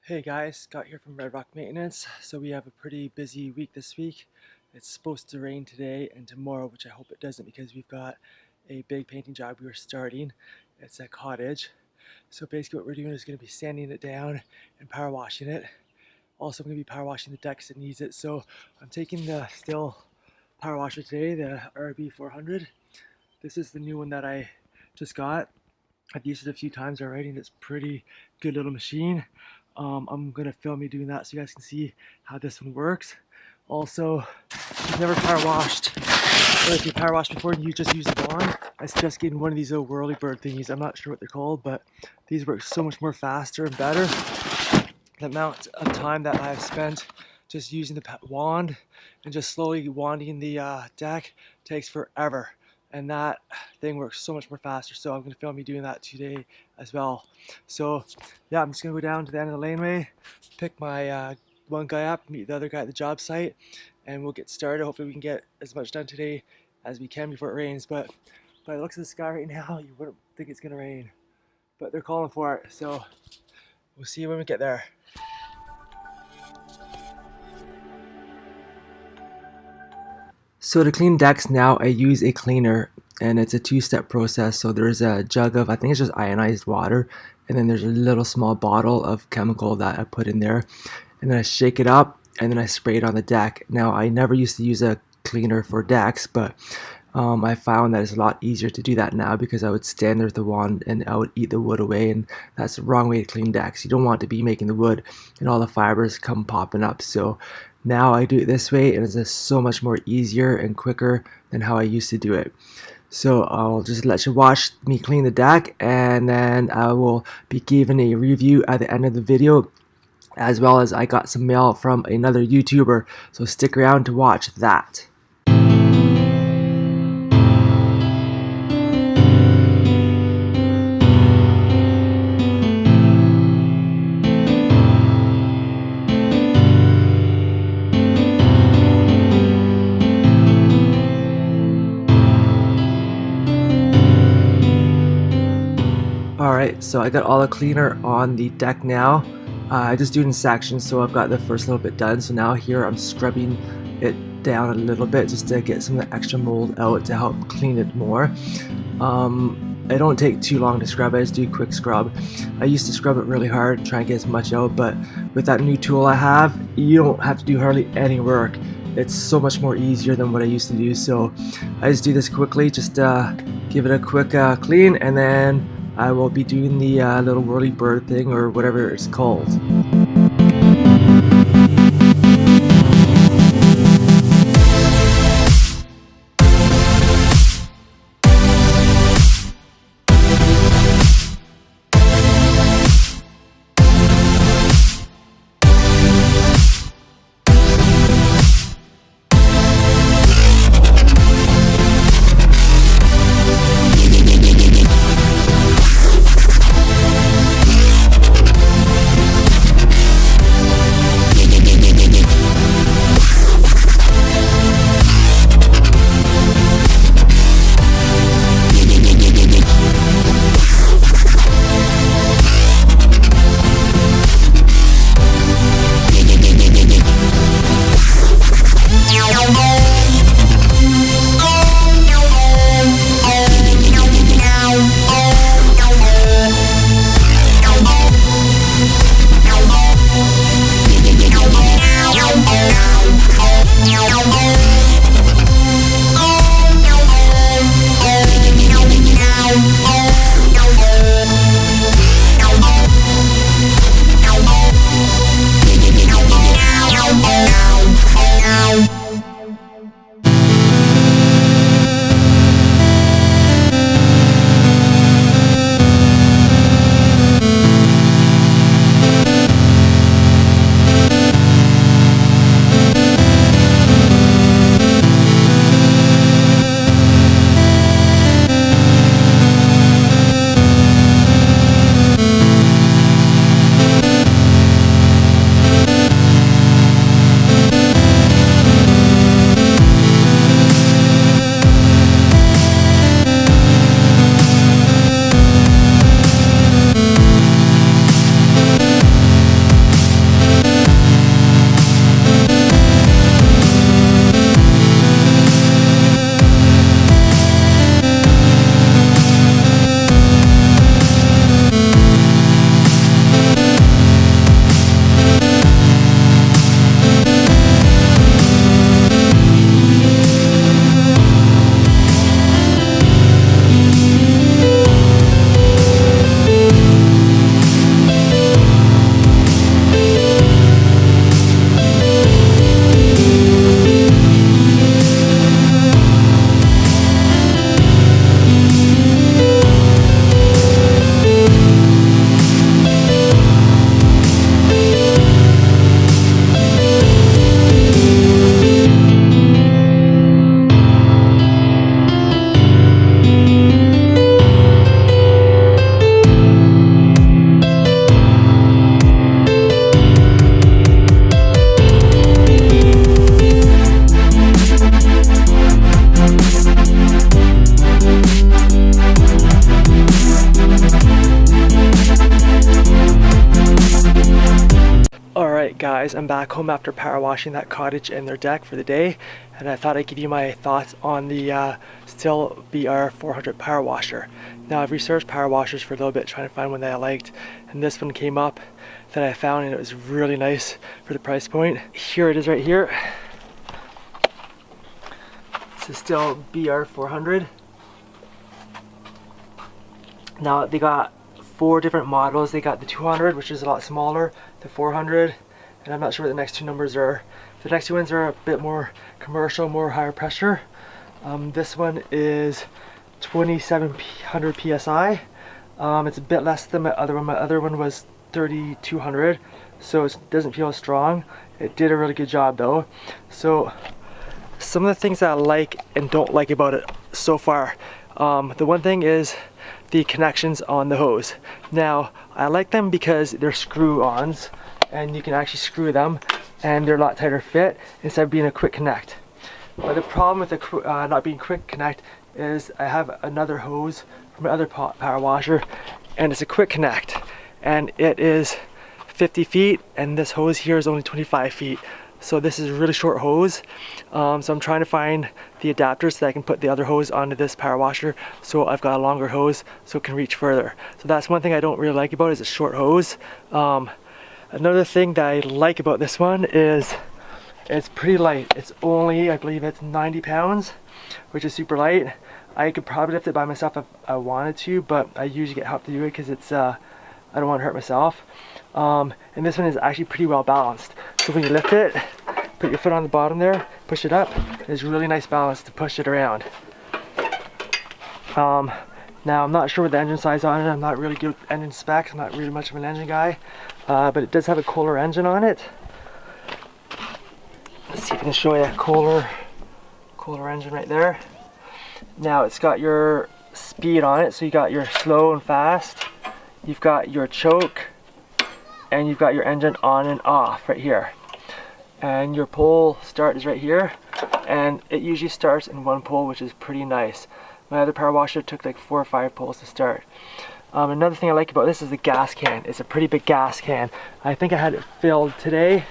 Hey guys, Scott here from Red Rock Maintenance. So we have a pretty busy week this week. It's supposed to rain today and tomorrow, which I hope it doesn't because we've got a big painting job we were starting. It's a cottage. So basically what we're doing is going to be sanding it down and power washing it. Also I'm going to be power washing the deck because it needs it. So I'm taking the Sthil power washer today, the RB 400. This is the new one that I just got. I've used it a few times already and it's a pretty good little machine. I'm going to film me doing that so you guys can see how this one works. Also, if you've never power washed, or if you power washed before and you just use the wand, I suggest getting one of these little whirly bird thingies. I'm not sure what they're called, but these work so much more faster and better. The amount of time that I've spent just using the wand and just slowly wanding the deck takes forever. And that thing works so much more faster, so I'm going to film me doing that today as well. So yeah, I'm just going to go down to the end of the laneway, pick my one guy up, meet the other guy at the job site, and we'll get started. Hopefully we can get as much done today as we can before it rains, but by the looks of the sky right now, you wouldn't think it's going to rain. But they're calling for it, so we'll see when we get there. So to clean decks now, I use a cleaner, and it's a two-step process. So there's a jug of, I think it's just ionized water, and then there's a little small bottle of chemical that I put in there, and then I shake it up, and then I spray it on the deck. Now I never used to use a cleaner for decks, but I found that it's a lot easier to do that now because I would stand there with the wand and I would eat the wood away, and that's the wrong way to clean decks. You don't want to be making the wood and all the fibers come popping up. So now I do it this way, and it's just so much more easier and quicker than how I used to do it. So I'll just let you watch me clean the deck, and then I will be giving a review at the end of the video, as well as I got some mail from another YouTuber, so stick around to watch that. Alright, so I got all the cleaner on the deck now. I just do it in sections, so I've got the first little bit done. So now here I'm scrubbing it down a little bit just to get some of the extra mold out to help clean it more. I don't take too long to scrub, I just do a quick scrub. I used to scrub it really hard and try and get as much out, but with that new tool I have, you don't have to do hardly any work. It's so much more easier than what I used to do, so I just do this quickly, just give it a quick clean, and then I will be doing the little whirly bird thing, or whatever it's called. guys, I'm back home after power washing that cottage and their deck for the day, and I thought I'd give you my thoughts on the Sthil BR400 power washer. Now I've researched power washers for a little bit trying to find one that I liked, and this one came up that I found and it was really nice for the price point. Here it is right here. It's a Sthil BR400. Now they got 4 different models. They got the 200, which is a lot smaller, the 400, and I'm not sure what the next 2 numbers are. The next 2 ones are a bit more commercial, more higher pressure. This one is 2700 psi. It's a bit less than my other one. My other one was 3200, so it doesn't feel as strong. It did a really good job though. So some of the things that I like and don't like about it so far. The one thing is the connections on the hose. Now I like them because they're screw-ons and you can actually screw them and they're a lot tighter fit instead of being a quick connect. But the problem with the not being quick connect is I have another hose from my other power washer and it's a quick connect and it is 50 feet and this hose here is only 25 feet. So this is a really short hose, so I'm trying to find the adapters so that I can put the other hose onto this power washer so I've got a longer hose so it can reach further. So that's one thing I don't really like about it, is a short hose. Another thing that I like about this one is it's pretty light. It's only, I believe it's 90 pounds, which is super light. I could probably lift it by myself if I wanted to, but I usually get help to do it because it's I don't want to hurt myself. And this one is actually pretty well balanced. So when you lift it, put your foot on the bottom there, push it up, it's really nice balance to push it around. Now I'm not sure what the engine size on it. I'm not really good with engine specs. I'm not really much of an engine guy, but it does have a Kohler engine on it. Let's see if I can show you a Kohler engine right there. Now it's got your speed on it, so you got your slow and fast. You've got your choke, and you've got your engine on and off right here. And your pull start is right here, and it usually starts in 1 pull, which is pretty nice. My other power washer took like 4 or 5 pulls to start. Another thing I like about this is the gas can. It's a pretty big gas can. I think I had it filled today,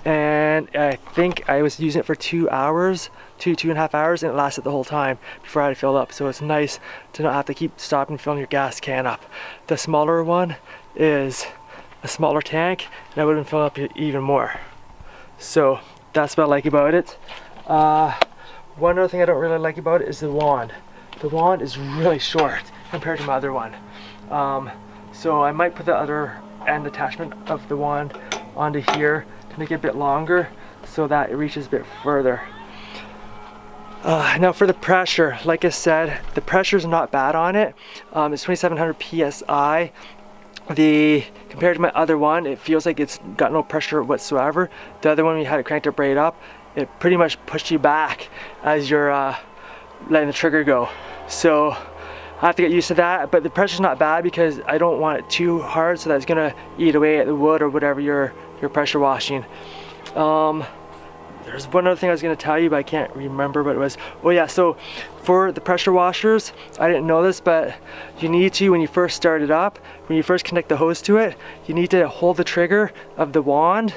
and I think I was using it for 2 hours, 2.5 hours, and it lasted the whole time before I had it filled up. So it's nice to not have to keep stopping and filling your gas can up. The smaller one is a smaller tank, and I would have been filling up even more. So that's what I like about it. One other thing I don't really like about it is the wand. The wand is really short compared to my other one. So I might put the other end attachment of the wand onto here to make it a bit longer so that it reaches a bit further. Now for the pressure, like I said, the pressure is not bad on it. It's 2700 psi. Compared to my other one, it feels like it's got no pressure whatsoever. The other one, we had it cranked up right up, it pretty much pushed you back as you're letting the trigger go. So I have to get used to that, but the pressure's not bad because I don't want it too hard so that it's gonna eat away at the wood or whatever you're pressure washing. There's one other thing I was going to tell you, but I can't remember what it was. Oh yeah, so for the pressure washers, I didn't know this, but you need to, when you first start it up, when you first connect the hose to it, you need to hold the trigger of the wand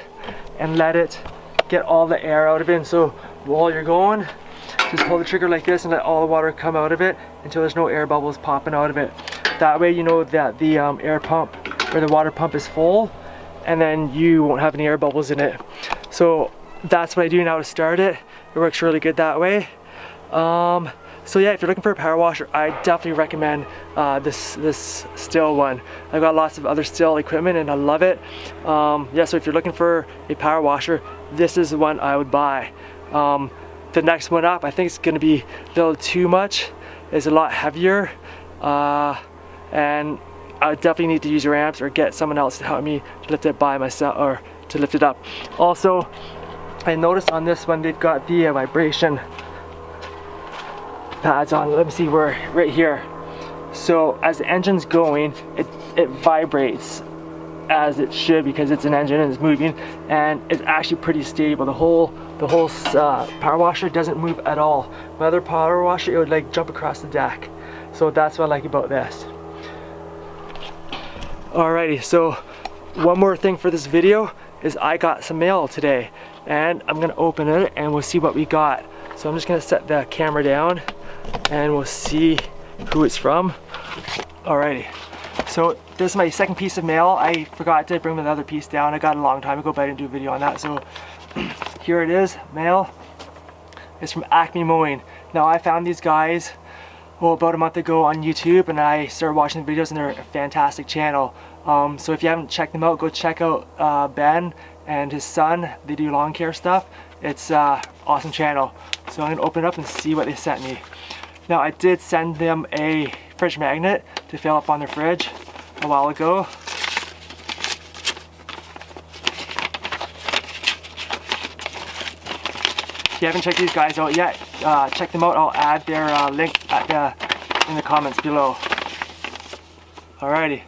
and let it get all the air out of it. And so while you're going, just hold the trigger like this and let all the water come out of it until there's no air bubbles popping out of it. That way you know that the air pump or the water pump is full, and then you won't have any air bubbles in it. So that's what I do now to start it. It works really good that way. So yeah, if you're looking for a power washer, I definitely recommend this Sthil one. I've got lots of other Sthil equipment and I love it. Yeah, so if you're looking for a power washer, this is the one I would buy. The next one up, I think it's going to be a little too much. It's a lot heavier, and I definitely need to use your amps or get someone else to help me to lift it by myself or to lift it up. Also, I noticed on this one they've got the vibration pads on. Let me see where, right here. So as the engine's going, it vibrates as it should because it's an engine and it's moving, and it's actually pretty stable. The whole power washer doesn't move at all. My other power washer, it would like jump across the deck. So that's what I like about this. Alrighty, so one more thing for this video is I got some mail today, and I'm gonna open it and we'll see what we got. So I'm just gonna set the camera down and we'll see who it's from. Alrighty, so this is my second piece of mail. I forgot to bring the other piece down. I got it a long time ago, but I didn't do a video on that. So here it is, mail. It's from ACME Mowing. Now I found these guys about a month ago on YouTube, and I started watching the videos, and they're a fantastic channel. So if you haven't checked them out, go check out Ben and his son. They do lawn care stuff. It's awesome channel. So I'm gonna open it up and see what they sent me. Now I did send them a fridge magnet to fill up on their fridge a while ago. If you haven't checked these guys out yet, check them out. I'll add their link in the comments below. Alrighty.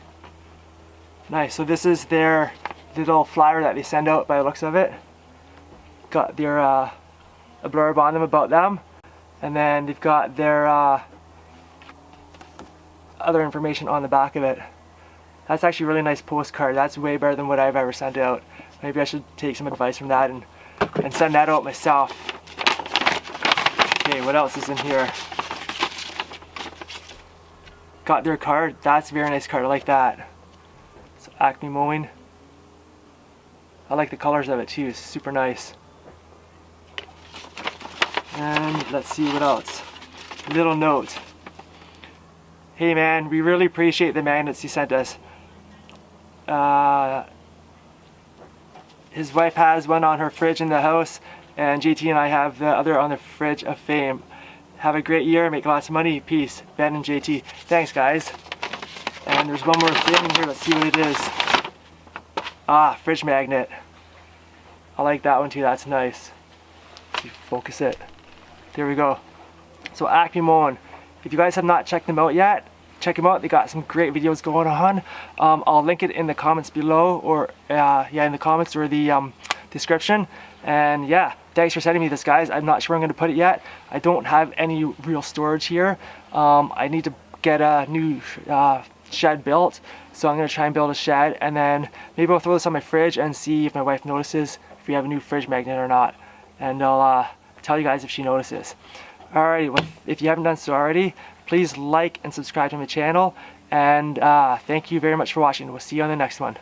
Nice. So this is their little flyer that they send out by the looks of it. Got their a blurb on them about them, and then they've got their other information on the back of it. That's actually a really nice postcard. That's way better than what I've ever sent out. Maybe I should take some advice from that and send that out myself. Okay, what else is in here? Got their card. That's a very nice card. I like that. So ACME Mowing. I like the colors of it too. It's super nice. And let's see what else. Little note. Hey man, we really appreciate the magnets you sent us. His wife has one on her fridge in the house, and JT and I have the other on the fridge of fame. Have a great year, make lots of money, peace. Ben and JT. Thanks guys. And there's one more thing in here, let's see what it is. Ah, fridge magnet. I like that one too, that's nice. Let's see, focus it. There we go. So ACME Mowing. If you guys have not checked them out yet, check them out. They got some great videos going on. I'll link it in the comments below, or in the comments or the description. And yeah, thanks for sending me this, guys. I'm not sure where I'm going to put it yet. I don't have any real storage here. I need to get a new shed built, so I'm going to try and build a shed, and then maybe I'll throw this on my fridge and see if my wife notices if we have a new fridge magnet or not, and I'll tell you guys if she notices. Alrighty, well, if you haven't done so already, please like and subscribe to my channel, and thank you very much for watching. We'll see you on the next one.